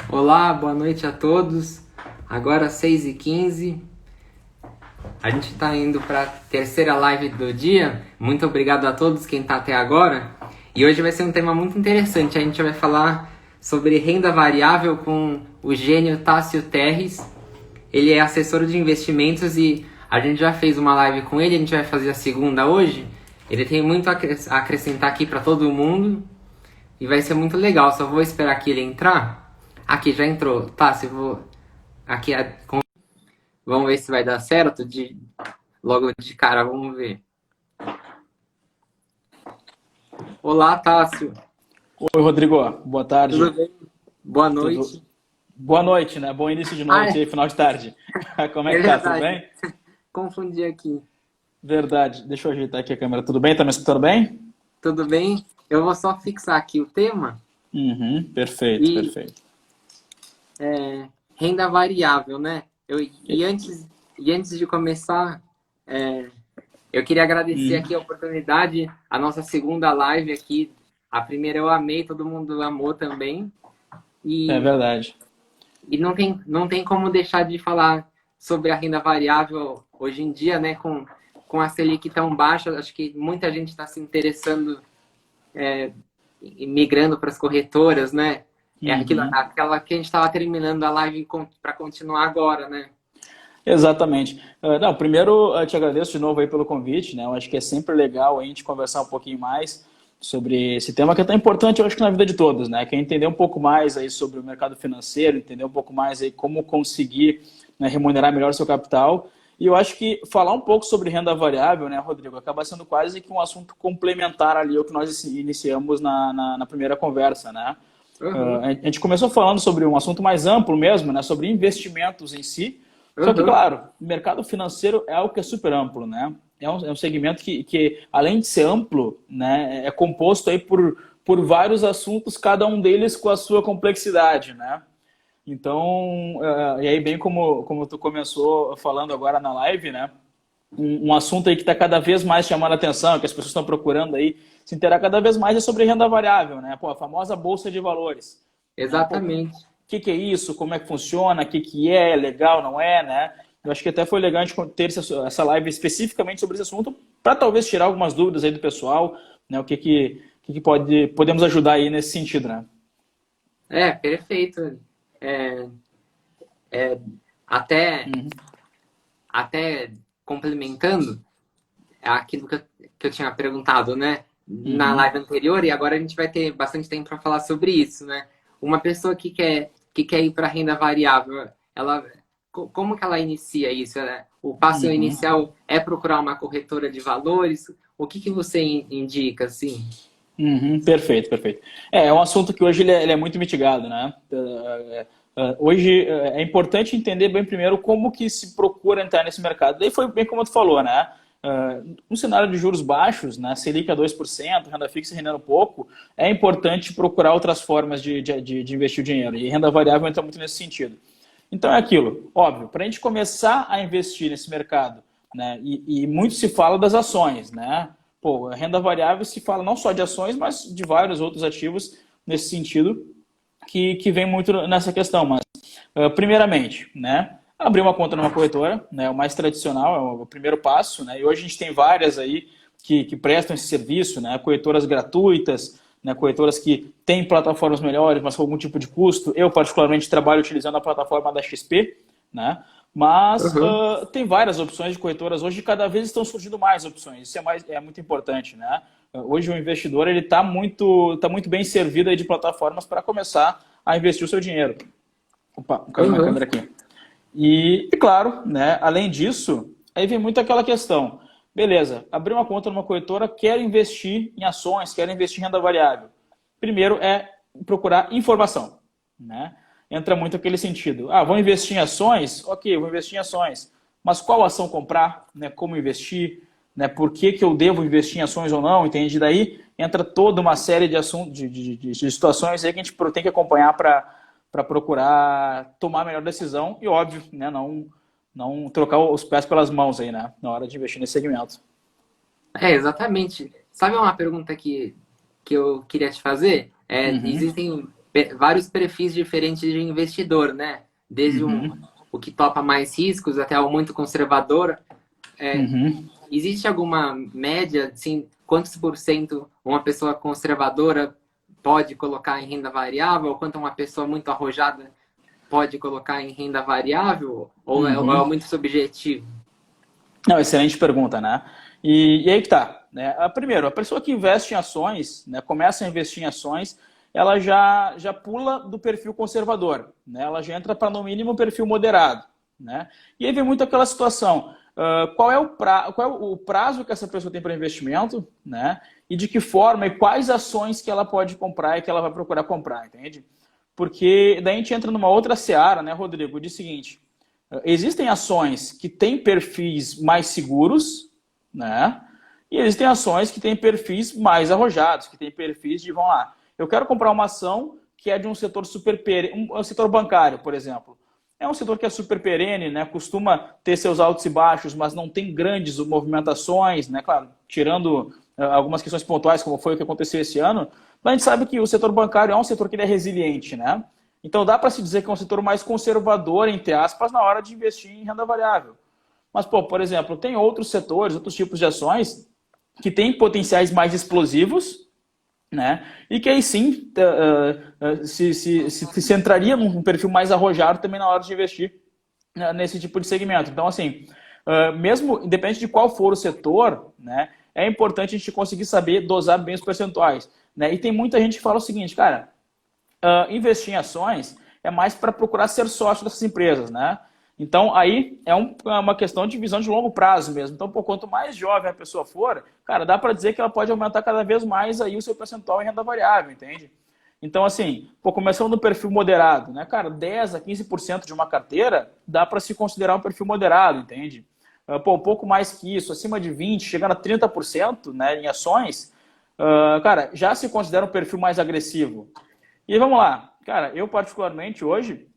Olá, boa noite a todos. Agora 6h15. A gente está indo para a terceira live do dia. Muito obrigado a todos quem está até agora. E hoje vai ser um tema muito interessante. A gente vai falar sobre renda variável com o gênio Tássio Terres. Ele é assessor de investimentos e a gente já fez uma live com ele. A gente vai fazer a segunda hoje. Ele tem muito a acrescentar aqui para todo mundo. E vai ser muito legal. Só vou esperar que ele entrar. Aqui, já entrou. Tá, se eu vou... Aqui, vamos ver se vai dar certo. Logo de cara, vamos ver. Olá, Tássio. Oi, Rodrigo. Boa tarde. Tudo bem? Boa noite. Boa noite, né? Bom início de noite e final de tarde. Como é que tá? Tudo bem? Confundi aqui. Verdade. Deixa eu ajeitar aqui a câmera. Tudo bem? Tá me escutando bem? Tudo bem? Eu vou só fixar aqui o tema. Perfeito, perfeito. Renda variável, né? Antes de começar, eu queria agradecer aqui a oportunidade, a nossa segunda live aqui. A primeira eu amei, todo mundo amou também. É verdade. E não tem como deixar de falar sobre a renda variável hoje em dia, né? Com a Selic tão baixa, acho que muita gente está se interessando, migrando para as corretoras, né? Aquela que a gente estava terminando a live para continuar agora, né? Exatamente. Não, primeiro, eu te agradeço de novo aí pelo convite, né? Eu acho que é sempre legal a gente conversar um pouquinho mais sobre esse tema que é tão importante, eu acho que na vida de todos, né? Que é entender um pouco mais aí sobre o mercado financeiro, entender um pouco mais aí como conseguir, né, remunerar melhor o seu capital. E eu acho que falar um pouco sobre renda variável, né, Rodrigo, acaba sendo quase que um assunto complementar ali ao que nós iniciamos na primeira conversa, né? A gente começou falando sobre um assunto mais amplo mesmo, né, sobre investimentos em si. Só que, claro, o mercado financeiro é algo que é super amplo, né? É um segmento que, além de ser amplo, né, é composto aí por vários assuntos, cada um deles com a sua complexidade, né? Então, e aí bem como tu começou falando agora na live, né? Um assunto aí que está cada vez mais chamando a atenção, que as pessoas estão procurando aí se inteirar cada vez mais é sobre renda variável, né? Pô, a famosa bolsa de valores. Né? Pô, o Exatamente. que é isso? Como é que funciona? O que é? Legal, não é, né? Eu acho que até foi legal a gente ter essa live especificamente sobre esse assunto para talvez tirar algumas dúvidas aí do pessoal, né? O que podemos ajudar aí nesse sentido, né? Perfeito. É, é, até, até complementando aquilo que eu tinha perguntado, né? Na live anterior, e agora a gente vai ter bastante tempo para falar sobre isso, né? Uma pessoa que quer ir para renda variável, como que ela inicia isso? Né? O passo inicial é procurar uma corretora de valores? O que você indica, assim? Perfeito, perfeito. É um assunto que hoje ele é muito mitigado, né? Hoje é importante entender bem primeiro como que se procura entrar nesse mercado. Daí foi bem como tu falou, né? Um cenário de juros baixos, né? Selic a 2%, renda fixa rendendo pouco, é importante procurar outras formas de investir o dinheiro. E renda variável entra muito nesse sentido. Então é aquilo, óbvio, para a gente começar a investir nesse mercado, né? E muito se fala das ações, né? Pô, a renda variável se fala não só de ações, mas de vários outros ativos nesse sentido que vem muito nessa questão. Mas, primeiramente, né? Abrir uma conta numa corretora, né? O mais tradicional, é o primeiro passo, né? E hoje a gente tem várias aí que prestam esse serviço, né? Corretoras gratuitas, né? Corretoras que têm plataformas melhores, mas com algum tipo de custo. Eu, particularmente, trabalho utilizando a plataforma da XP, né? Mas tem várias opções de corretoras hoje e cada vez estão surgindo mais opções. Isso é muito importante, né? Hoje o investidor ele está muito bem servido aí de plataformas para começar a investir o seu dinheiro. Opa, caiu minha câmera aqui. E claro, né, além disso, aí vem muito aquela questão. Beleza, abri uma conta numa corretora, quero investir em ações, quero investir em renda variável. Primeiro é procurar informação, né? Entra muito aquele sentido. Ah, vou investir em ações? Ok, vou investir em ações. Mas qual ação comprar? Né? Como investir? Né? Por que eu devo investir em ações ou não? Entende? Daí entra toda uma série de assuntos, de situações aí que a gente tem que acompanhar para procurar tomar a melhor decisão e, óbvio, né? Não trocar os pés pelas mãos aí, né? Na hora de investir nesse segmento. Exatamente. Sabe uma pergunta que eu queria te fazer? vários perfis diferentes de investidor, né? Desde o que topa mais riscos até o muito conservador. Existe alguma média, assim, quantos por cento uma pessoa conservadora pode colocar em renda variável, quanto uma pessoa muito arrojada pode colocar em renda variável? Ou é muito subjetivo? Não, excelente pergunta, né? E aí que tá, né? Primeiro, a pessoa que investe em ações, né, começa a investir em ações, ela já pula do perfil conservador, né? Ela já entra para, no mínimo, um perfil moderado, né? E aí vem muito aquela situação, qual é o prazo que essa pessoa tem para investimento, né? E de que forma e quais ações que ela pode comprar e que ela vai procurar comprar, entende? Porque daí a gente entra numa outra seara, né, Rodrigo? Diz o seguinte, existem ações que têm perfis mais seguros, né? E existem ações que têm perfis mais arrojados, que têm perfis de, vamos lá, eu quero comprar uma ação que é de um setor um setor bancário, por exemplo. É um setor que é super perene, né? Costuma ter seus altos e baixos, mas não tem grandes movimentações, né? Claro, tirando algumas questões pontuais, como foi o que aconteceu esse ano, mas a gente sabe que o setor bancário é um setor que ele é resiliente, né? Então dá para se dizer que é um setor mais conservador, entre aspas, na hora de investir em renda variável. Mas, por exemplo, tem outros setores, outros tipos de ações que têm potenciais mais explosivos, né? E que aí sim se entraria num perfil mais arrojado também na hora de investir nesse tipo de segmento. Então, assim, mesmo independente de qual for o setor, né, é importante a gente conseguir saber dosar bem os percentuais, né? E tem muita gente que fala o seguinte, cara, investir em ações é mais para procurar ser sócio dessas empresas, né? Então, aí é uma questão de visão de longo prazo mesmo. Então, quanto mais jovem a pessoa for, cara, dá para dizer que ela pode aumentar cada vez mais aí o seu percentual em renda variável, entende? Então, assim, começando no perfil moderado, né, cara, 10 a 15% de uma carteira dá para se considerar um perfil moderado, entende? Um pouco mais que isso, acima de 20%, chegando a 30%, né, em ações, cara, já se considera um perfil mais agressivo. E vamos lá, cara, eu particularmente hoje,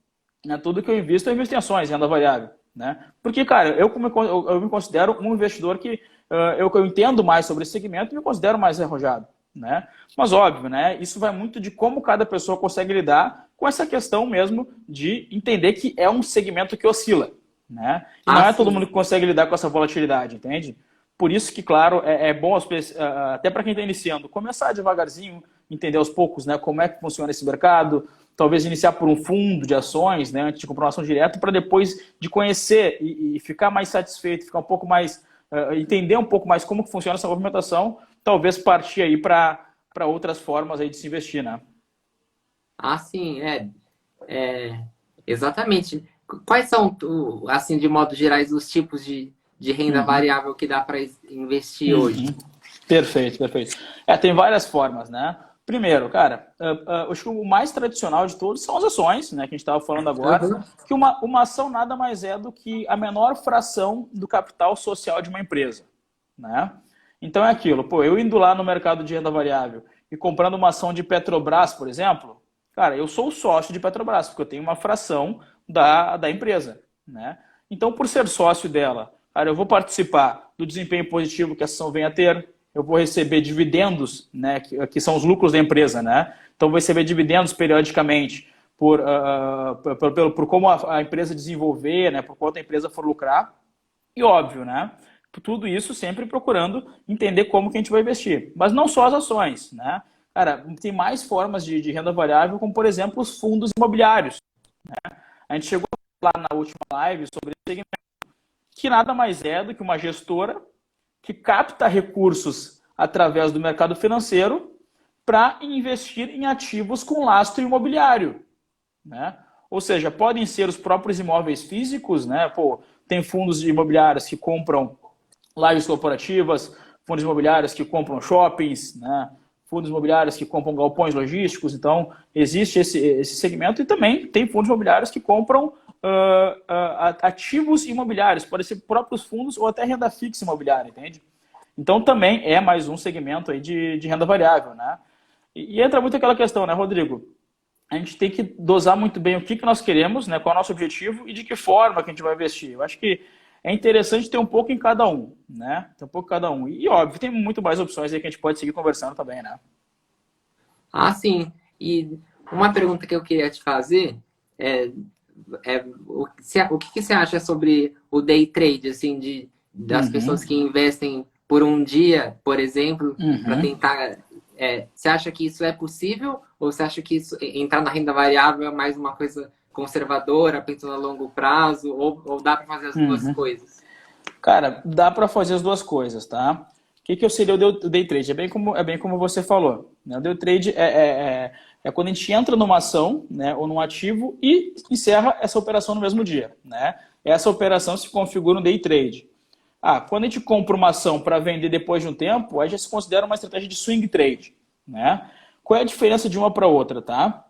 né, tudo que eu invisto em ações, renda variável, né? Porque, cara, eu me considero um investidor que eu entendo mais sobre esse segmento e me considero mais arrojado, né? Mas óbvio, né? Isso vai muito de como cada pessoa consegue lidar com essa questão mesmo de entender que é um segmento que oscila, né? E não é todo mundo que consegue lidar com essa volatilidade, entende? Por isso que, claro, é bom, até para quem está iniciando, começar devagarzinho, entender aos poucos, né, como é que funciona esse mercado, talvez iniciar por um fundo de ações, né, antes de comprar uma ação direta, para depois de conhecer e ficar mais satisfeito, ficar um pouco mais, entender um pouco mais como que funciona essa movimentação, talvez partir aí para outras formas aí de se investir, né? Sim, exatamente. Quais são, assim, de modo gerais, os tipos de renda variável que dá para investir hoje? Perfeito, perfeito. Tem várias formas, né? Primeiro, cara, acho que o mais tradicional de todos são as ações, né? Que a gente estava falando agora. Que uma ação nada mais é do que a menor fração do capital social de uma empresa, né? Então é aquilo, eu indo lá no mercado de renda variável e comprando uma ação de Petrobras, por exemplo, cara, eu sou sócio de Petrobras, porque eu tenho uma fração da empresa, né? Então, por ser sócio dela, cara, eu vou participar do desempenho positivo que a ação vem a ter, eu vou receber dividendos, né, que são os lucros da empresa, né? Então, vou receber dividendos periodicamente por como a empresa desenvolver, né, por quanto a empresa for lucrar. E óbvio, né? Tudo isso sempre procurando entender como que a gente vai investir. Mas não só as ações, né? Cara, tem mais formas de renda variável, como, por exemplo, os fundos imobiliários, né? A gente chegou lá na última live sobre esse segmento, que nada mais é do que uma gestora que capta recursos através do mercado financeiro para investir em ativos com lastro imobiliário, né? Ou seja, podem ser os próprios imóveis físicos, né? Tem fundos imobiliários que compram lajes corporativas, fundos imobiliários que compram shoppings, né? Fundos imobiliários que compram galpões logísticos. Então, existe esse segmento e também tem fundos imobiliários que compram ativos imobiliários, pode ser próprios fundos ou até renda fixa imobiliária, entende? Então, também é mais um segmento aí de renda variável, né? E entra muito aquela questão, né, Rodrigo? A gente tem que dosar muito bem o que nós queremos, né, qual é o nosso objetivo e de que forma que a gente vai investir. Eu acho que é interessante ter um pouco em cada um, né? Ter um pouco em cada um. E, óbvio, tem muito mais opções aí que a gente pode seguir conversando também, né? Sim. E Uma pergunta que eu queria te fazer é, o que você acha sobre o day trade, assim, das pessoas Uhum, que investem por um dia, por exemplo, para uhum. tentar. Você acha que isso é possível? Ou você acha que entrar na renda variável é mais uma coisa conservadora, pensando a longo prazo? Ou dá para fazer as duas Uhum. coisas? Cara, dá para fazer as duas coisas, tá? O que seria o day trade? É bem como você falou, né? O day trade é quando a gente entra numa ação, né, ou num ativo e encerra essa operação no mesmo dia, né? Essa operação se configura um day trade. Ah, quando a gente compra uma ação para vender depois de um tempo, aí já se considera uma estratégia de swing trade, né? Qual é a diferença de uma para outra, tá?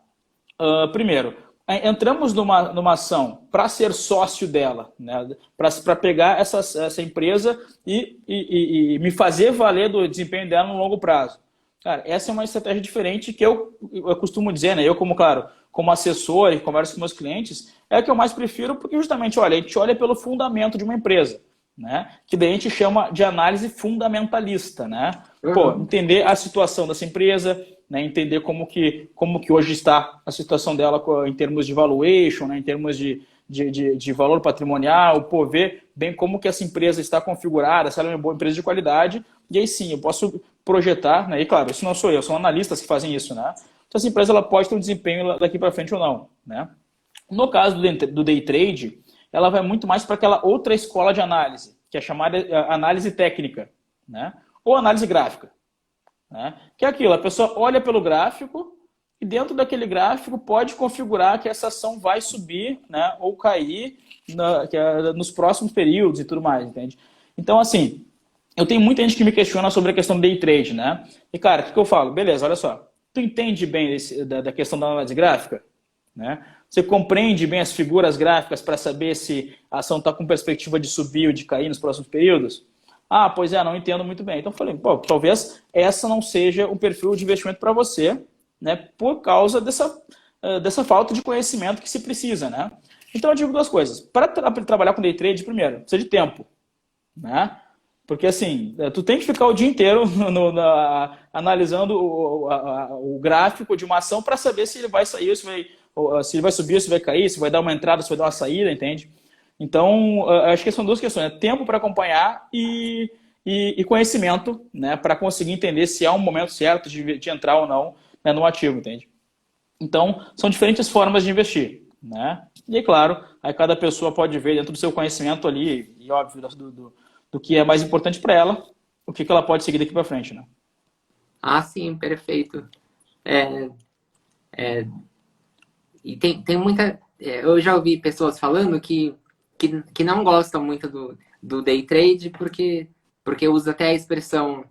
Primeiro, entramos numa ação para ser sócio dela, né? Para pegar essa empresa e me fazer valer do desempenho dela no longo prazo. Cara, essa é uma estratégia diferente que eu costumo dizer, né? Eu, como, claro, como assessor e converso com meus clientes, é a que eu mais prefiro, porque justamente, olha, a gente olha pelo fundamento de uma empresa, né? Que daí a gente chama de análise fundamentalista, né? Pô, Uhum. entender a situação dessa empresa, né, entender como que hoje está a situação dela em termos de valuation, né, em termos de valor patrimonial, pô, ver bem como que essa empresa está configurada, se ela é uma boa empresa de qualidade, e aí sim, eu posso projetar, né, e claro, isso não sou eu, são analistas que fazem isso, né, então essa empresa ela pode ter um desempenho daqui para frente ou não, né. No caso do day trade, ela vai muito mais para aquela outra escola de análise, que é chamada análise técnica, né, ou análise gráfica. Né? Que é aquilo, a pessoa olha pelo gráfico e dentro daquele gráfico pode configurar que essa ação vai subir, né, ou cair nos próximos períodos e tudo mais, entende? Então, assim, eu tenho muita gente que me questiona sobre a questão do day trade, né? E, cara, o que eu falo? Beleza, olha só. Tu entende bem da questão da análise gráfica? Né? Você compreende bem as figuras gráficas para saber se a ação está com perspectiva de subir ou de cair nos próximos períodos? Ah, pois é, não entendo muito bem. Então eu falei, pô, talvez essa não seja um perfil de investimento para você, né? Por causa dessa falta de conhecimento que se precisa, né? Então eu digo duas coisas. Para trabalhar com day trade, primeiro, precisa de tempo, né? Porque assim, tu tem que ficar o dia inteiro analisando o gráfico de uma ação para saber se ele vai sair, se ele vai subir, se vai cair, se vai dar uma entrada, se vai dar uma saída, entende? Então, acho que são duas questões: tempo para acompanhar e conhecimento, né, para conseguir entender se há um momento certo de entrar ou não, né, no ativo, entende? Então, são diferentes formas de investir, né? E, claro, aí cada pessoa pode ver dentro do seu conhecimento ali, e óbvio, do que é mais importante para ela, o que ela pode seguir daqui para frente, né? Ah, sim, perfeito. É, e tem muita. Eu já ouvi pessoas falando que não gostam muito do day trade porque usa até a expressão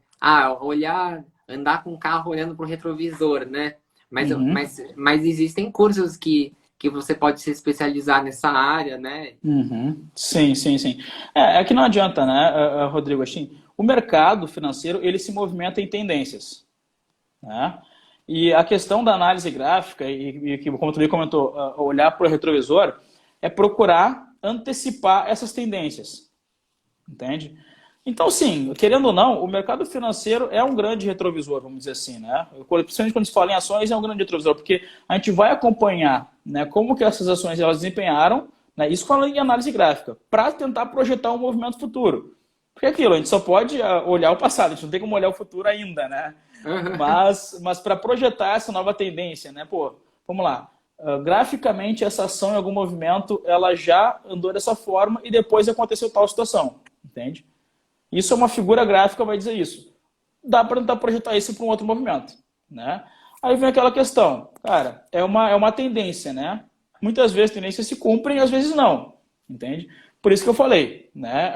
olhar, andar com o carro olhando para o retrovisor, né? Uhum. Mas existem cursos que você pode se especializar nessa área, né? Uhum. Sim, sim, sim. É que não adianta, né, Rodrigo? Assim, o mercado financeiro ele se movimenta em tendências, né? E a questão da análise gráfica, e que, como tu bem comentou, olhar para o retrovisor, é procurar antecipar essas tendências, entende? Então, sim, querendo ou não, o mercado financeiro é um grande retrovisor, vamos dizer assim, né? Principalmente quando se fala em ações, é um grande retrovisor, porque a gente vai acompanhar, né, como que essas ações elas desempenharam, né, isso falando em análise gráfica, para tentar projetar um movimento futuro. Porque é aquilo, a gente só pode olhar o passado, a gente não tem como olhar o futuro ainda, né? Mas para projetar essa nova tendência, né? Pô, vamos lá. Graficamente, essa ação em algum movimento, ela já andou dessa forma e depois aconteceu tal situação, entende? Isso é uma figura gráfica, vai dizer isso. Dá para tentar projetar isso para um outro movimento, né? Aí vem aquela questão, cara, é uma tendência, né? Muitas vezes tendências se cumprem, às vezes não, entende? Por isso que eu falei, né?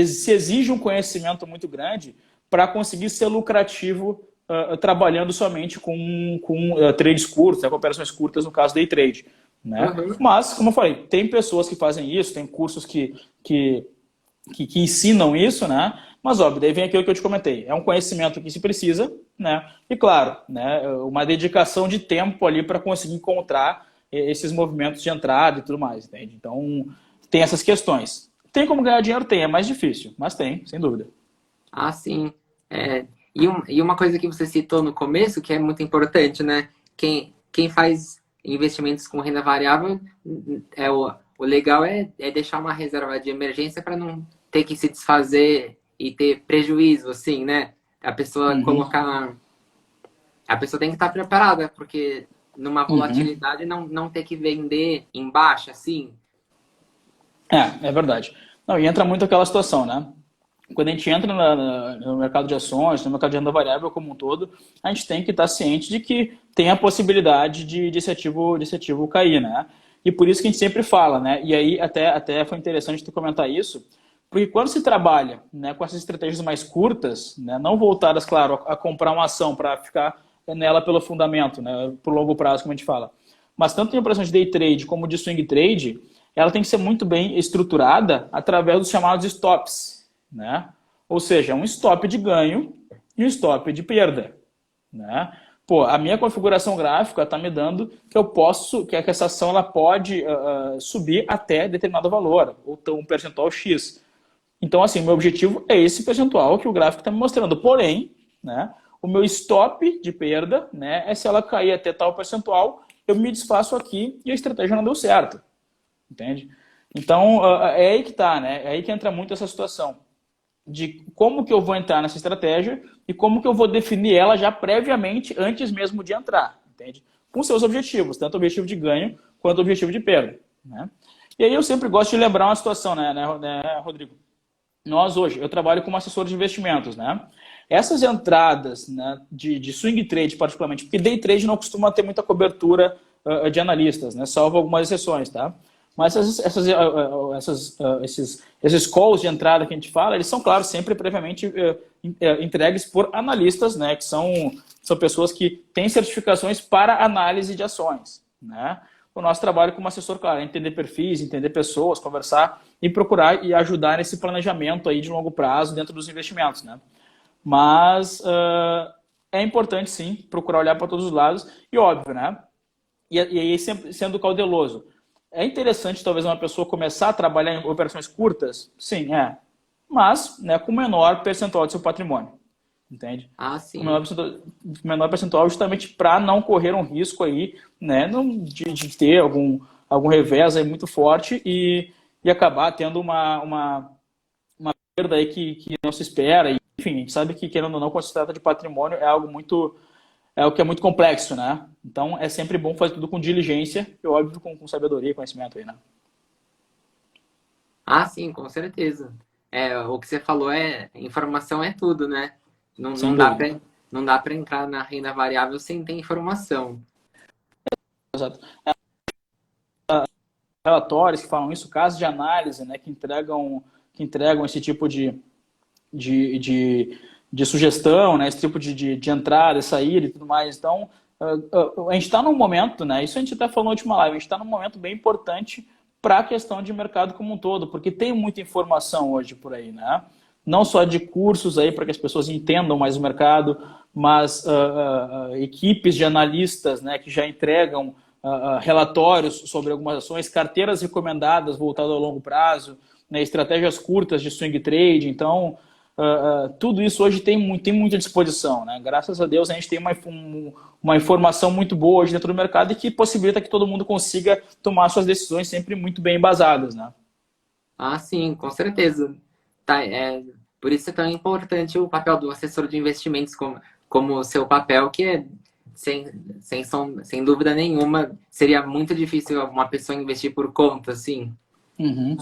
Se exige um conhecimento muito grande para conseguir ser lucrativo trabalhando somente com trades curtos, né, com operações curtas, no caso day trade, né? Uhum. Mas, como eu falei, tem pessoas que fazem isso, tem cursos que ensinam isso, né? Mas, óbvio, daí vem aquilo que eu te comentei. É um conhecimento que se precisa, né? E, claro, né, uma dedicação de tempo ali para conseguir encontrar esses movimentos de entrada e tudo mais, entende? Então, tem essas questões. Tem como ganhar dinheiro? Tem, é mais difícil, mas tem, sem dúvida. Ah, sim. E uma coisa que você citou no começo, que é muito importante, né? quem faz investimentos com renda variável, o legal é deixar uma reserva de emergência para não ter que se desfazer e ter prejuízo, assim, né? A pessoa Uhum. colocar. A pessoa tem que estar preparada, porque numa Uhum. volatilidade não ter que vender em baixa, assim. É verdade. Não, e entra muito aquela situação, né? Quando a gente entra no mercado de ações, no mercado de renda variável como um todo, a gente tem que estar ciente de que tem a possibilidade de esse ativo cair, né? E por isso que a gente sempre fala, né? E aí até foi interessante tu comentar isso, porque quando se trabalha, né, com essas estratégias mais curtas, né, não voltadas, claro, a comprar uma ação para ficar nela pelo fundamento, né, por longo prazo, como a gente fala, mas tanto em operações de day trade como de swing trade, ela tem que ser muito bem estruturada através dos chamados stops, né? Ou seja, um stop de ganho e um stop de perda, né? Pô, a minha configuração gráfica está me dando que eu posso, que essa ação ela pode subir até determinado valor, ou um percentual X. Então, assim, o meu objetivo é esse percentual que o gráfico está me mostrando. Porém, né, o meu stop de perda, né, é se ela cair até tal percentual, eu me desfaço aqui e a estratégia não deu certo. Entende? Então, é aí que está, né? É aí que entra muito essa situação de como que eu vou entrar nessa estratégia e como que eu vou definir ela já previamente, antes mesmo de entrar, entende? Com seus objetivos, tanto o objetivo de ganho quanto o objetivo de perda, né? E aí eu sempre gosto de lembrar uma situação, né, Rodrigo? Nós hoje, eu trabalho como assessor de investimentos, né? Essas entradas, né, de swing trade particularmente, porque day trade não costuma ter muita cobertura de analistas, né? Salvo algumas exceções, tá? Mas esses calls de entrada que a gente fala, eles são, claro, sempre previamente entregues por analistas, né? Que são pessoas que têm certificações para análise de ações, né? O nosso trabalho como assessor, claro, é entender perfis, entender pessoas, conversar e procurar e ajudar nesse planejamento aí de longo prazo dentro dos investimentos, né? Mas é importante, sim, procurar olhar para todos os lados e, óbvio, né? E aí, sempre sendo cauteloso. É interessante, talvez, uma pessoa começar a trabalhar em operações curtas? Sim, é. Mas, né, com menor percentual do seu patrimônio. Entende? Ah, Com sim. menor percentual justamente para não correr um risco aí, né, de ter algum revés aí muito forte e acabar tendo uma perda aí que não se espera. E, enfim, a gente sabe que, querendo ou não, quando se trata de patrimônio, é algo que é muito complexo, né? Então é sempre bom fazer tudo com diligência e, óbvio, com sabedoria e conhecimento aí, né? Ah, sim, com certeza. O que você falou informação é tudo, né? Não, Sem não dá dúvida. para não dá para entrar na renda variável sem ter informação. Exato. Relatórios que falam isso, casos de análise, né, que entregam esse tipo de, de, de sugestão, né, esse tipo de entrada e saída e tudo mais. Então, a gente está num momento, né, isso a gente até falou na última live, a gente está num momento bem importante para a questão de mercado como um todo, porque tem muita informação hoje por aí, né? Não só de cursos aí para que as pessoas entendam mais o mercado, mas equipes de analistas, né, que já entregam relatórios sobre algumas ações, carteiras recomendadas voltadas ao longo prazo, né, estratégias curtas de swing trade. Então, tudo isso hoje tem muita disposição, né? Graças a Deus a gente tem uma informação muito boa hoje dentro do mercado e que possibilita que todo mundo consiga tomar suas decisões sempre muito bem embasadas, né? Ah, sim, com certeza. Tá, por isso é tão importante o papel do assessor de investimentos como o seu papel, que sem dúvida nenhuma, seria muito difícil uma pessoa investir por conta, assim. Uhum.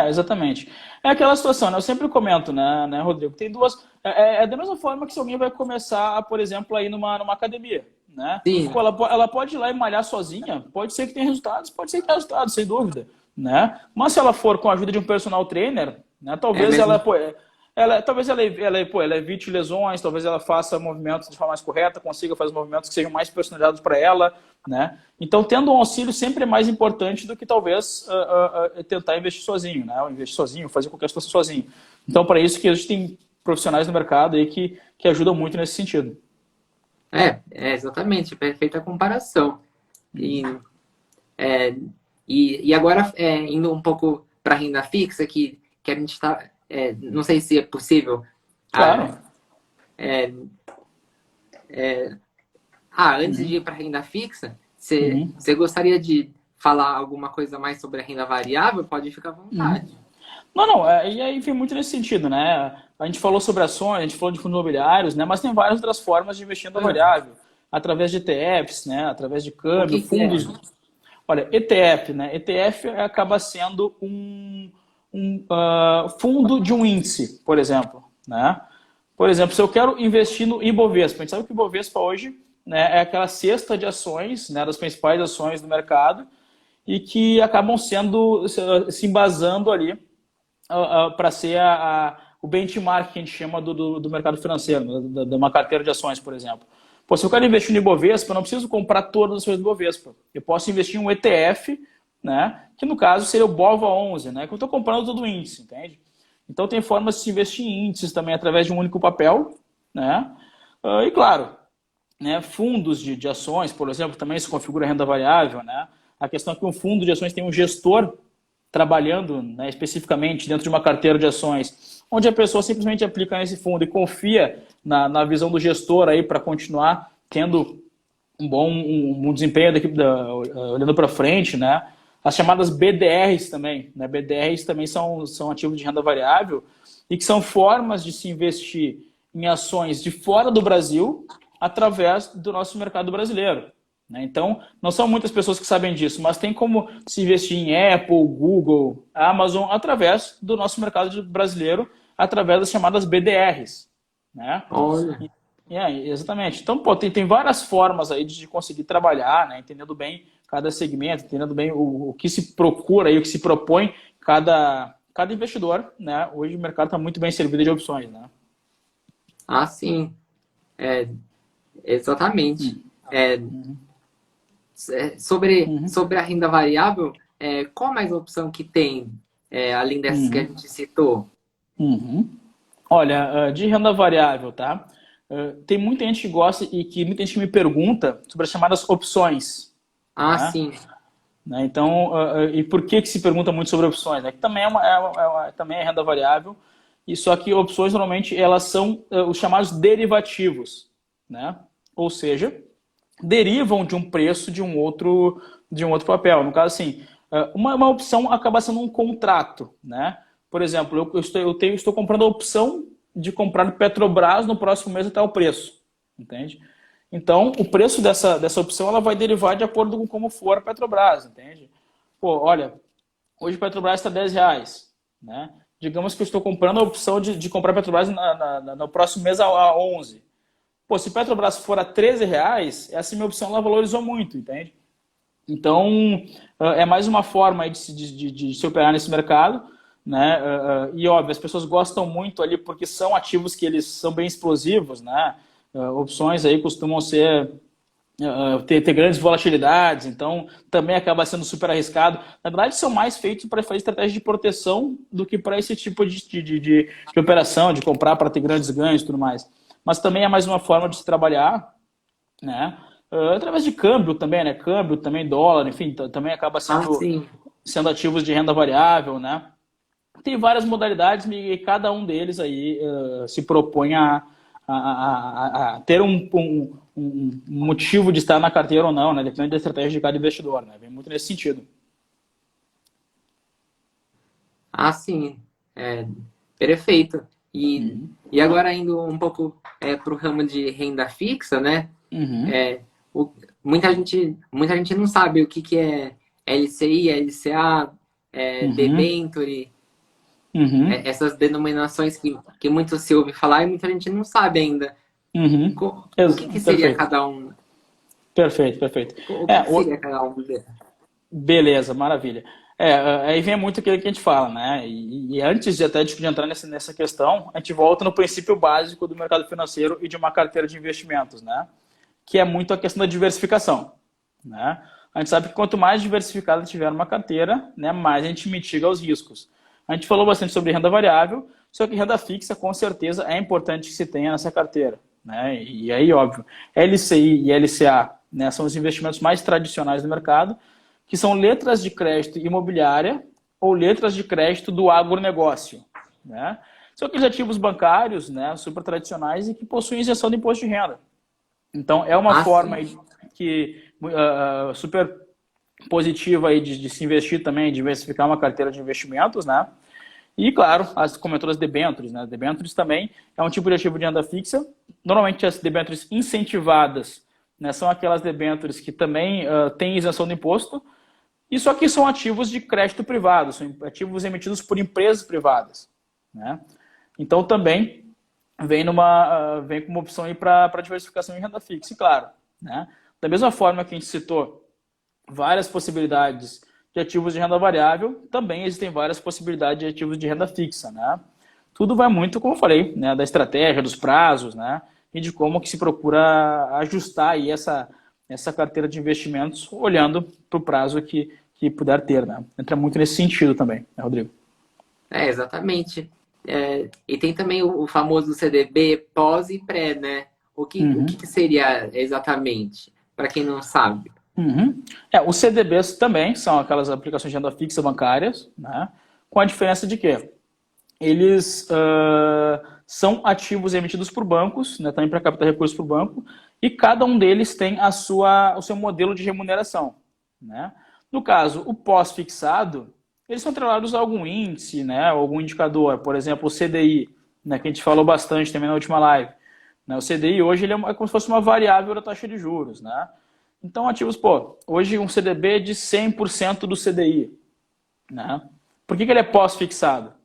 Exatamente. É aquela situação, né? Eu sempre comento, né, Rodrigo? Tem duas. É da mesma forma que se alguém vai começar, por exemplo, aí numa academia, né? Sim, Pô, ela pode ir lá e malhar sozinha, pode ser que tenha resultados, pode ser que tenha resultados, sem dúvida, né? Mas se ela for com a ajuda de um personal trainer, né, é talvez ela, mesmo. pô, ela evite lesões, talvez ela faça movimentos de forma mais correta, consiga fazer movimentos que sejam mais personalizados para ela, né? Então, tendo um auxílio sempre é mais importante do que talvez tentar investir sozinho, né? Ou investir sozinho, fazer qualquer situação sozinho. Então, para isso que a gente tem profissionais no mercado aí que ajudam muito nesse sentido. Exatamente, perfeita comparação. E, é, e agora, indo um pouco para a renda fixa, que a gente está. Não sei se é possível. A, Claro. Antes de ir para renda fixa, você gostaria de falar alguma coisa mais sobre a renda variável? Pode ficar à vontade. Não, e aí vem muito nesse sentido, né? A gente falou sobre ações, a gente falou de fundos imobiliários, né? Mas tem várias outras formas de investir em renda variável, através de ETFs, né? Através de câmbio, fundos. Olha, ETF, né? ETF acaba sendo um fundo de um índice, por exemplo, né? Por exemplo, se eu quero investir no Ibovespa, a gente sabe que o Ibovespa hoje, né, é aquela cesta de ações, né, das principais ações do mercado e que acabam se embasando ali para ser o benchmark que a gente chama do mercado financeiro, de uma carteira de ações, por exemplo. Pô, se eu quero investir no Ibovespa, eu não preciso comprar todas as ações do Ibovespa. Eu posso investir em um ETF, né, que no caso seria o BOVA11, né, que eu estou comprando todo o índice, entende? Então tem formas de se investir em índices também através de um único papel, né? E claro, né, fundos de ações, por exemplo, também se configura renda variável, né? A questão é que um fundo de ações tem um gestor trabalhando, né, especificamente dentro de uma carteira de ações, onde a pessoa simplesmente aplica nesse fundo e confia na visão do gestor aí para continuar tendo um desempenho olhando para frente, né? As chamadas BDRs também, né? BDRs também são ativos de renda variável e que são formas de se investir em ações de fora do Brasil através do nosso mercado brasileiro, né? Então, não são muitas pessoas que sabem disso, mas tem como se investir em Apple, Google, Amazon através do nosso mercado brasileiro, através das chamadas BDRs, né? Olha. Exatamente. Então, pô, tem várias formas aí de conseguir trabalhar, né? Entendendo bem cada segmento, entendendo bem o que se procura e o que se propõe cada investidor, né? Hoje o mercado está muito bem servido de opções, né? Sim. Exatamente. Sobre a renda variável, qual mais opção que tem, além dessas que a gente citou? Olha, de renda variável, tá? Tem muita gente que gosta e muita gente que me pergunta sobre as chamadas opções. Né? Sim. Né? Então, e por que se pergunta muito sobre opções? Que também também é renda variável, e só que opções normalmente elas são os chamados derivativos, né? Ou seja, derivam de um preço de um outro papel. No caso, assim, uma opção acaba sendo um contrato, né? Por exemplo, eu estou comprando a opção de comprar Petrobras no próximo mês até o preço, entende? Então, o preço dessa opção ela vai derivar de acordo com como for a Petrobras, entende? Pô, olha, hoje a Petrobras está R$10, né? Digamos que eu estou comprando a opção de comprar Petrobras no próximo mês a 11. Pô, se Petrobras for a R$13, essa minha opção ela valorizou muito, entende? Então, é mais uma forma aí de se operar nesse mercado, né? E óbvio, as pessoas gostam muito ali porque são ativos que eles são bem explosivos, né? Opções aí costumam ter grandes volatilidades, então também acaba sendo super arriscado. Na verdade, são mais feitos para fazer estratégia de proteção do que para esse tipo de operação, de comprar para ter grandes ganhos e tudo mais. Mas também é mais uma forma de se trabalhar, né? Através de câmbio também, né? Câmbio, também dólar, enfim, também acaba sendo ativos de renda variável, né? Tem várias modalidades e cada um deles aí se propõe a ter um motivo de estar na carteira ou não, né? Depende da estratégia de cada investidor, né? Vem muito nesse sentido. Sim. Perfeito. E agora indo um pouco para o ramo de renda fixa, né? Muita gente não sabe o que é LCI, LCA, debenture, essas denominações que muito se ouve falar e muita gente não sabe ainda. O que seria cada um? Perfeito. O que seria cada um? Beleza, maravilha. Aí vem muito aquilo que a gente fala, né? E antes de entrar nessa questão, a gente volta no princípio básico do mercado financeiro e de uma carteira de investimentos, né? Que é muito a questão da diversificação, né? A gente sabe que quanto mais diversificada tiver uma carteira, né, mais a gente mitiga os riscos. A gente falou bastante sobre renda variável, só que renda fixa, com certeza, é importante que se tenha nessa carteira, né? E aí, óbvio, LCI e LCA, né, são os investimentos mais tradicionais do mercado, que são letras de crédito imobiliária ou letras de crédito do agronegócio, né? São aqueles ativos bancários, né, super tradicionais e que possuem isenção de imposto de renda, Então, é uma Ah, forma sim. aí super positiva aí de se investir também, diversificar uma carteira de investimentos, né? E, claro, as comentadoras debêntures, né? Debêntures também é um tipo de ativo de renda fixa. Normalmente, as debêntures incentivadas, né, são aquelas debêntures que também têm isenção do imposto, e só que são ativos de crédito privado, são ativos emitidos por empresas privadas, né? Então, também vem como opção aí para diversificação em renda fixa, e claro, né? Da mesma forma que a gente citou várias possibilidades de ativos de renda variável, também existem várias possibilidades de ativos de renda fixa, né? Tudo vai muito, como eu falei, né, da estratégia, dos prazos, né, e de como que se procura ajustar aí essa carteira de investimentos olhando para o prazo que puder ter, né? Entra muito nesse sentido também, né, Rodrigo? Exatamente. E tem também o famoso CDB pós e pré, né? O que Uhum. seria exatamente? Para quem não sabe. Uhum. Os CDBs também são aquelas aplicações de renda fixa bancárias, né? Com a diferença de que eles são ativos emitidos por bancos, né, também para captar recursos para o banco, e cada um deles tem o seu modelo de remuneração, né? No caso, o pós-fixado, eles são atrelados a algum índice, né, algum indicador, por exemplo, o CDI, né, que a gente falou bastante também na última live. Né? O CDI hoje ele é como se fosse uma variável da taxa de juros, né? Então, ativos, hoje um CDB é de 100% do CDI, né? Por que ele é pós-fixado?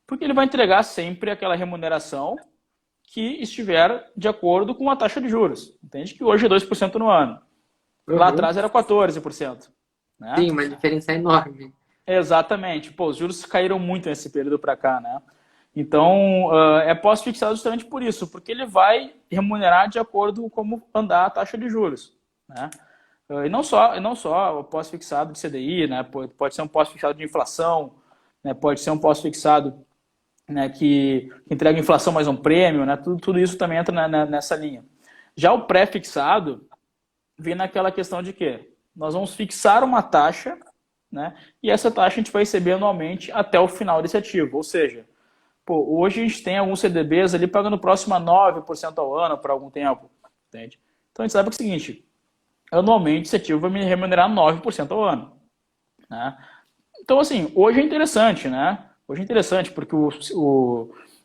Porque ele vai entregar sempre aquela remuneração que estiver de acordo com a taxa de juros. Entende? Que hoje é 2% no ano. Lá Uhum. atrás era 14%. Né? Sim, uma diferença enorme. Exatamente. Os juros caíram muito nesse período para cá. Né? Então, é pós-fixado justamente por isso, porque ele vai remunerar de acordo com como andar a taxa de juros. Né? E não só o pós-fixado de CDI, né? Pode ser um pós-fixado de inflação, né? Pode ser um pós-fixado, né, que entrega inflação mais um prêmio, né, tudo isso também entra nessa linha. Já o pré-fixado vem naquela questão de que nós vamos fixar uma taxa, né, e essa taxa a gente vai receber anualmente até o final desse ativo. Ou seja, hoje a gente tem alguns CDBs ali pagando próximo a 9% ao ano por algum tempo. Entende? Então a gente sabe que é o seguinte, anualmente esse ativo vai me remunerar 9% ao ano. Né? Então, assim, hoje é interessante, né? Hoje é interessante porque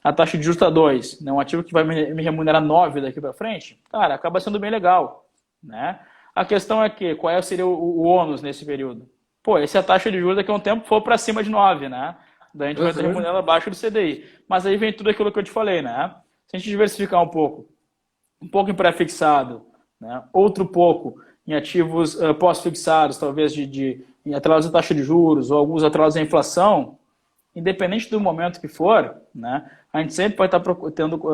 a taxa de juros está 2, né? Um ativo que vai me remunerar 9 daqui para frente, cara, acaba sendo bem legal, né? A questão é que, qual seria o ônus nesse período? Se a taxa de juros daqui a um tempo for para cima de 9, né? Daí a gente vai estar Uhum. remunerando abaixo do CDI. Mas aí vem tudo aquilo que eu te falei, né? Se a gente diversificar um pouco em pré-fixado, né? Outro pouco em ativos pós-fixados, talvez atrelados à taxa de juros ou alguns atrelados à inflação, independente do momento que for, né? A gente sempre vai estar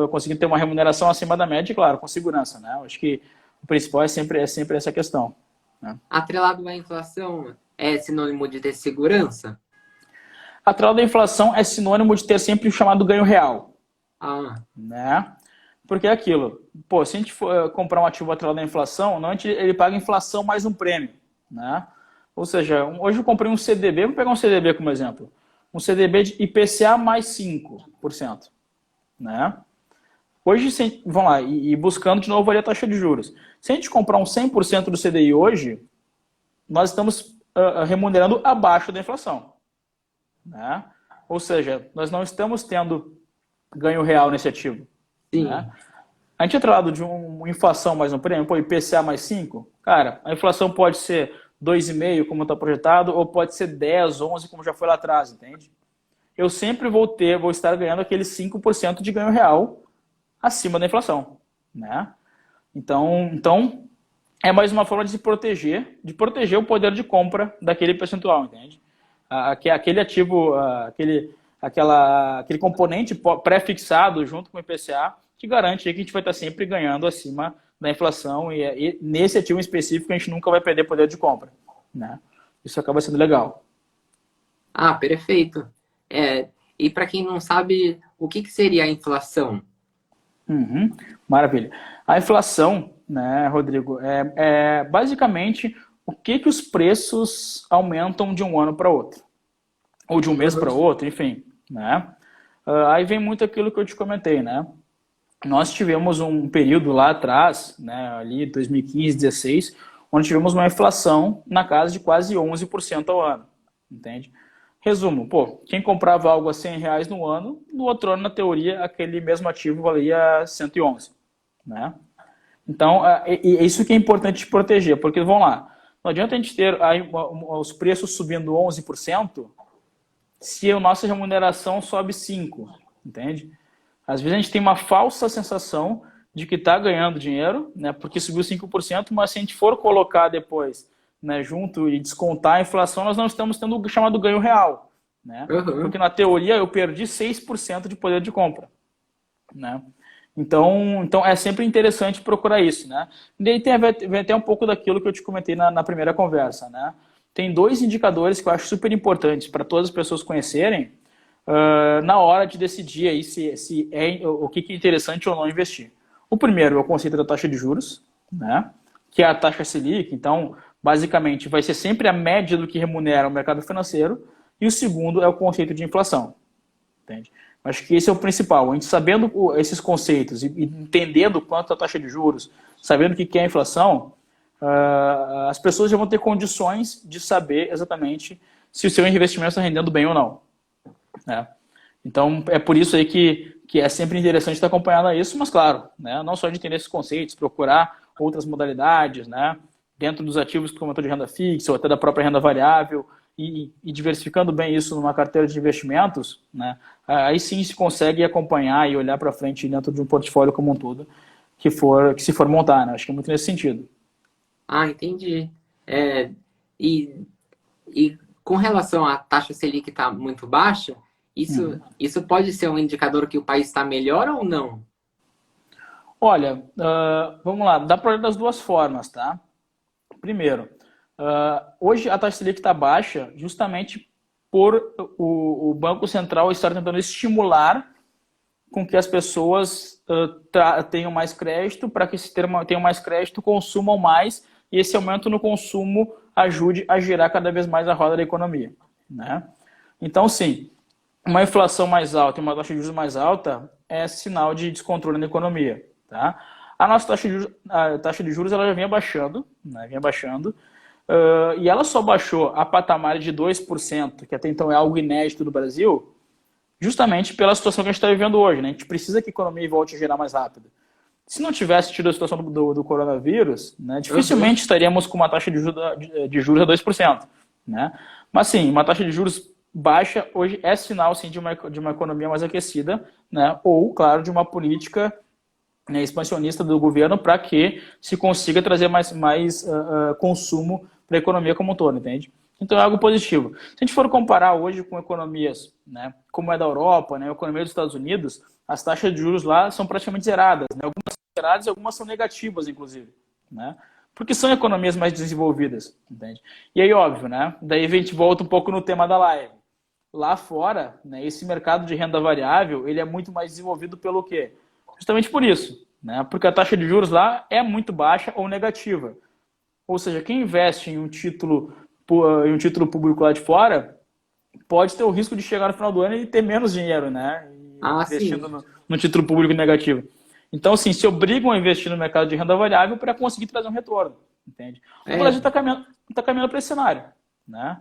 conseguindo ter uma remuneração acima da média, e claro, com segurança, né? Eu acho que o principal é sempre essa questão. Né? Atrelado à inflação é sinônimo de ter segurança? Atrelado à inflação é sinônimo de ter sempre o chamado ganho real, Ah, né? Porque é aquilo, se a gente for comprar um ativo atrelado à inflação, normalmente ele paga inflação mais um prêmio, né? Ou seja, hoje eu comprei um CDB, vou pegar um CDB como exemplo, um CDB de IPCA mais 5%, né? Hoje, vamos lá, e buscando de novo ali a taxa de juros. Se a gente comprar um 100% do CDI hoje, nós estamos remunerando abaixo da inflação, né? Ou seja, nós não estamos tendo ganho real nesse ativo, né? sim. A gente é atrelado de uma inflação mais um prêmio, IPCA mais 5, cara, a inflação pode ser 2,5, como está projetado, ou pode ser 10, 11, como já foi lá atrás, entende? Eu sempre vou estar ganhando aquele 5% de ganho real acima da inflação, né? Então é mais uma forma de se proteger, de proteger o poder de compra daquele percentual, entende? Aquele ativo, aquele componente pré-fixado junto com o IPCA que garante que a gente vai estar sempre ganhando acima da inflação e nesse ativo específico a gente nunca vai perder poder de compra, né? Isso acaba sendo legal. Ah, perfeito. E para quem não sabe, o que seria a inflação? Uhum, maravilha. A inflação, né, Rodrigo, é basicamente o que os preços aumentam de um ano para outro, ou de um mês para Uhum. outro, enfim, né? Aí vem muito aquilo que eu te comentei, né? nós tivemos um período lá atrás, né, ali 2015, 16, onde tivemos uma inflação na casa de quase 11% ao ano, entende? Resumo, pô, quem comprava algo a R$ 100 no ano, no outro ano, na teoria, aquele mesmo ativo valia 111, né? Então, é isso que é importante proteger, porque, vamos lá, não adianta a gente ter aí os preços subindo 11% se a nossa remuneração sobe 5%, entende? Às vezes a gente tem uma falsa sensação de que está ganhando dinheiro, né, porque subiu 5%, mas se a gente for colocar depois, né, junto e descontar a inflação, nós não estamos tendo o chamado ganho real, né? Uhum. Porque na teoria eu perdi 6% de poder de compra, né? Então é sempre interessante procurar isso, né? E aí vem até um pouco daquilo que eu te comentei na primeira conversa, né? Tem dois indicadores que eu acho super importantes para todas as pessoas conhecerem na hora de decidir aí se é o que é interessante ou não investir. O primeiro é o conceito da taxa de juros, né? Que é a taxa Selic. Então, basicamente, vai ser sempre a média do que remunera o mercado financeiro. E o segundo é o conceito de inflação. Entende? Acho que esse é o principal. A gente sabendo esses conceitos e entendendo quanto é a taxa de juros, sabendo o que é a inflação, as pessoas já vão ter condições de saber exatamente se o seu investimento está rendendo bem ou não, né? Então, é por isso aí que é sempre interessante estar acompanhando a isso, mas claro, né, não só de entender esses conceitos, procurar outras modalidades, né, dentro dos ativos que comentou de renda fixa ou até da própria renda variável e diversificando bem isso numa carteira de investimentos, né, aí sim se consegue acompanhar e olhar para frente dentro de um portfólio como um todo que se for montar, né? Acho que é muito nesse sentido. Ah, entendi. É, e, e com relação à taxa Selic estar muito baixa, Uhum. isso pode ser um indicador que o país está melhor ou não? Olha, vamos lá, dá para olhar das duas formas, tá? Primeiro, hoje a taxa Selic está baixa justamente por o Banco Central estar tentando estimular com que as pessoas tenham mais crédito, para que se tenham mais crédito, consumam mais, e esse aumento no consumo ajude a girar cada vez mais a roda da economia, né? Então, sim, uma inflação mais alta e uma taxa de juros mais alta é sinal de descontrole na economia, tá? A nossa taxa de juros ela já vinha baixando, né? Vinha baixando, e ela só baixou a patamar de 2%, que até então é algo inédito no Brasil, justamente pela situação que a gente está vivendo hoje, né? A gente precisa que a economia volte a girar mais rápido. Se não tivesse tido a situação do coronavírus, né, Uhum. dificilmente estaríamos com uma taxa de juros a 2%, né? Mas sim, uma taxa de juros baixa hoje é sinal sim, de uma economia mais aquecida, né? Ou, claro, de uma política, né, expansionista do governo para que se consiga trazer mais consumo para a economia como um todo, entende? Então é algo positivo. Se a gente for comparar hoje com economias, né, como é da Europa, né, a economia dos Estados Unidos, as taxas de juros lá são praticamente zeradas, né? Algumas são zeradas e algumas são negativas, inclusive, né? Porque são economias mais desenvolvidas, entende? E aí, óbvio, né? Daí a gente volta um pouco no tema da live. Lá fora, né, esse mercado de renda variável, ele é muito mais desenvolvido pelo quê? Justamente por isso, né? Porque a taxa de juros lá é muito baixa ou negativa. Ou seja, quem investe em um título público lá de fora pode ter o risco de chegar no final do ano e ter menos dinheiro, né? Ah, Investindo sim. no título público negativo. Então, assim, se obrigam a investir no mercado de renda variável para conseguir trazer um retorno, entende? O É, Brasil está caminhando para esse cenário, né?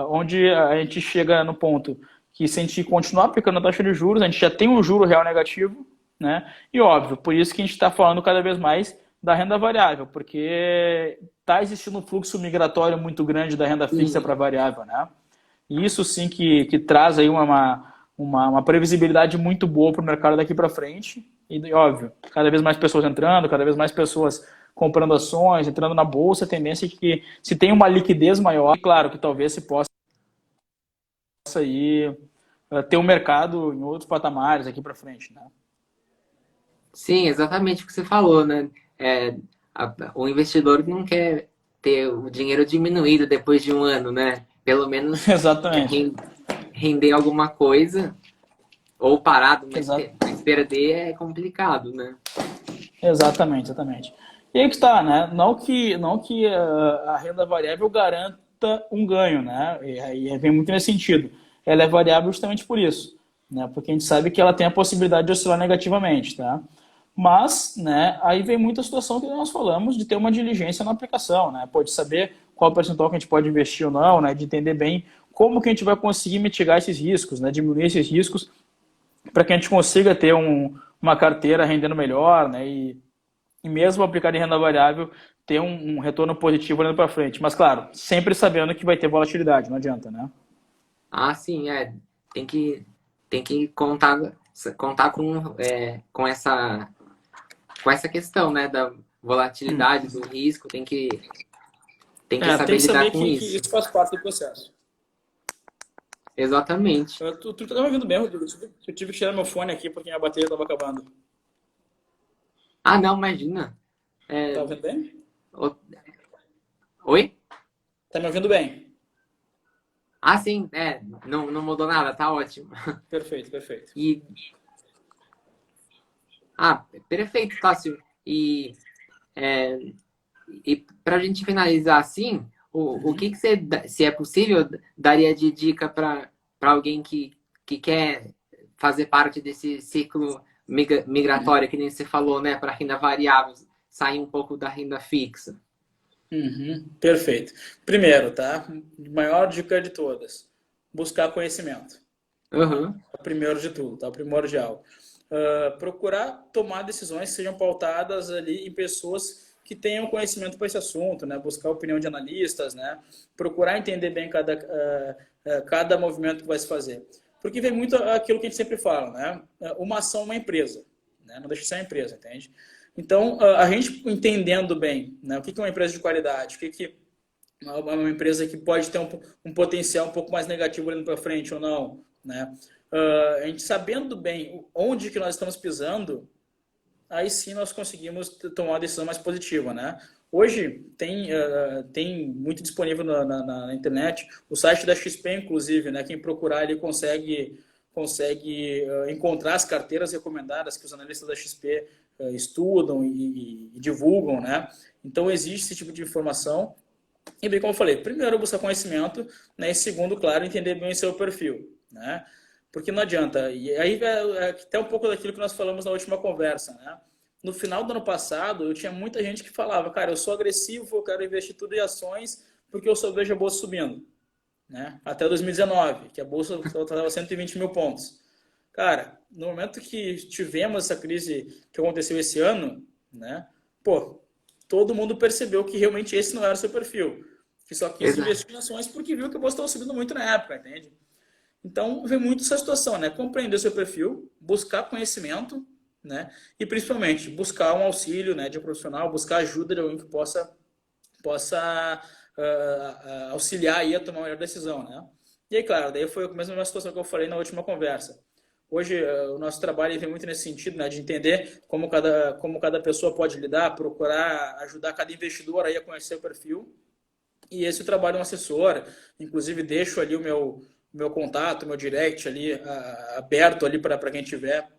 Onde a gente chega no ponto que se a gente continuar aplicando a taxa de juros, a gente já tem um juro real negativo, né? E óbvio, por isso que a gente está falando cada vez mais da renda variável, porque está existindo um fluxo migratório muito grande da renda fixa sim. para variável, né? E isso sim que traz aí uma previsibilidade muito boa para o mercado daqui para frente. E óbvio, cada vez mais pessoas entrando, cada vez mais pessoas comprando ações, entrando na bolsa, a tendência é que se tem uma liquidez maior, claro que talvez se possa aí ter um mercado em outros patamares aqui para frente, né? Sim, exatamente o que você falou, né? É, o investidor não quer ter o dinheiro diminuído depois de um ano, né? Pelo menos Exatamente. render alguma coisa, ou parado, Exato. mas perder é complicado, né? Exatamente, exatamente. E aí que está, né? Não que a renda variável garanta um ganho, né? E aí vem muito nesse sentido. Ela é variável justamente por isso. né? Porque a gente sabe que ela tem a possibilidade de oscilar negativamente, tá? Mas, né, aí vem muita situação que nós falamos de ter uma diligência na aplicação, né? Pode saber qual percentual que a gente pode investir ou não, né? De entender bem como que a gente vai conseguir mitigar esses riscos, né? Diminuir esses riscos para que a gente consiga ter uma carteira rendendo melhor, né? E mesmo aplicar em renda variável, ter um retorno positivo olhando para frente. Mas, claro, sempre sabendo que vai ter volatilidade, não adianta, né? Ah, sim, tem que, tem que contar com essa questão, né, da volatilidade, do risco, tem que Tem saber que lidar saber com que isso. isso faz parte do processo. Exatamente. Tu tá me ouvindo bem, Rodrigo? Eu tive que tirar meu fone aqui porque minha bateria estava acabando. Ah, não, imagina. Tá É, ouvindo bem? o- Oi? Tá me ouvindo bem? Ah, sim, não mudou nada, tá ótimo. Perfeito, perfeito. E, perfeito, Tássio. É, e para a gente finalizar assim, o que você, se é possível, daria de dica para alguém que quer fazer parte desse ciclo migratório, que nem você falou, né, para renda variável, sair um pouco da renda fixa? Perfeito. Primeiro, tá? Maior dica de todas: buscar conhecimento. Uhum. É o primeiro de tudo, tá? O primordial. Procurar tomar decisões que sejam pautadas ali em pessoas que tenham conhecimento para esse assunto, né? Buscar a opinião de analistas, né? Procurar entender bem cada movimento que vai se fazer. Porque vem muito aquilo que a gente sempre fala, né? Uma ação é uma empresa, né? Não deixa de ser uma empresa, entende? Então, a gente entendendo bem, né? O que é uma empresa de qualidade, o que é uma empresa que pode ter um potencial um pouco mais negativo olhando para frente ou não, né? A gente sabendo bem onde que nós estamos pisando, aí sim nós conseguimos tomar uma decisão mais positiva, né? Hoje tem muito disponível na internet, o site da XP, inclusive, né? Quem procurar ele consegue encontrar as carteiras recomendadas que os analistas da XP estudam e divulgam, né? Então existe esse tipo de informação. E bem como eu falei, primeiro buscar conhecimento, né? E segundo, claro, entender bem o seu perfil, né? Porque não adianta. E aí é até um pouco daquilo que nós falamos na última conversa, né? No final do ano passado, eu tinha muita gente que falava, cara, eu sou agressivo, eu quero investir tudo em ações porque eu só vejo a bolsa subindo, né? Até 2019, que a bolsa estava 120 mil pontos. Cara, no momento que tivemos essa crise que aconteceu esse ano, né? Pô, todo mundo percebeu que realmente esse não era o seu perfil. Que só quis Exato. investir em ações porque viu que a bolsa estava subindo muito na época, entende? Então, vem muito essa situação, né? Compreender o seu perfil, buscar conhecimento, né? E principalmente buscar um auxílio, né, de um profissional, buscar ajuda de alguém que possa auxiliar aí a tomar a melhor decisão, né? E aí, claro, daí foi a mesma situação que eu falei na última conversa. Hoje, o nosso trabalho vem muito nesse sentido, né, de entender como cada pessoa pode lidar, procurar ajudar cada investidor aí a conhecer o perfil. E esse é o trabalho de um assessor. Inclusive, deixo ali o meu contato, meu direct ali aberto ali para quem tiver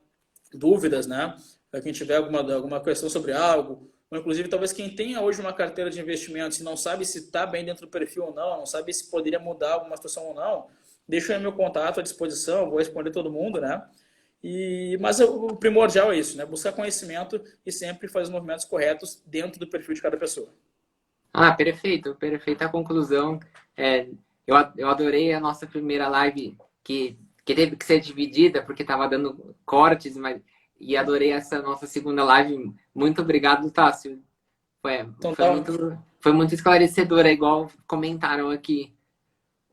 dúvidas, né? Para quem tiver alguma questão sobre algo, ou inclusive talvez quem tenha hoje uma carteira de investimentos e não sabe se está bem dentro do perfil ou não sabe se poderia mudar alguma situação ou não, deixa aí meu contato à disposição, vou responder todo mundo, né? Mas o primordial é isso, né? Buscar conhecimento e sempre fazer os movimentos corretos dentro do perfil de cada pessoa. Perfeito, perfeita conclusão. Eu adorei a nossa primeira live que teve que ser dividida porque estava dando cortes, e adorei essa nossa segunda live. Muito obrigado, Tássio. Foi, Então foi tá, muito, foi muito esclarecedora, igual comentaram aqui.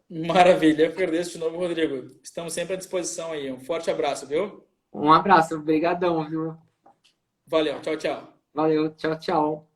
maravilha. Eu agradeço de novo, Rodrigo. Estamos sempre à disposição aí. Um forte abraço, viu? Um abraço, obrigadão, viu? Valeu, tchau, tchau. Valeu, tchau, tchau.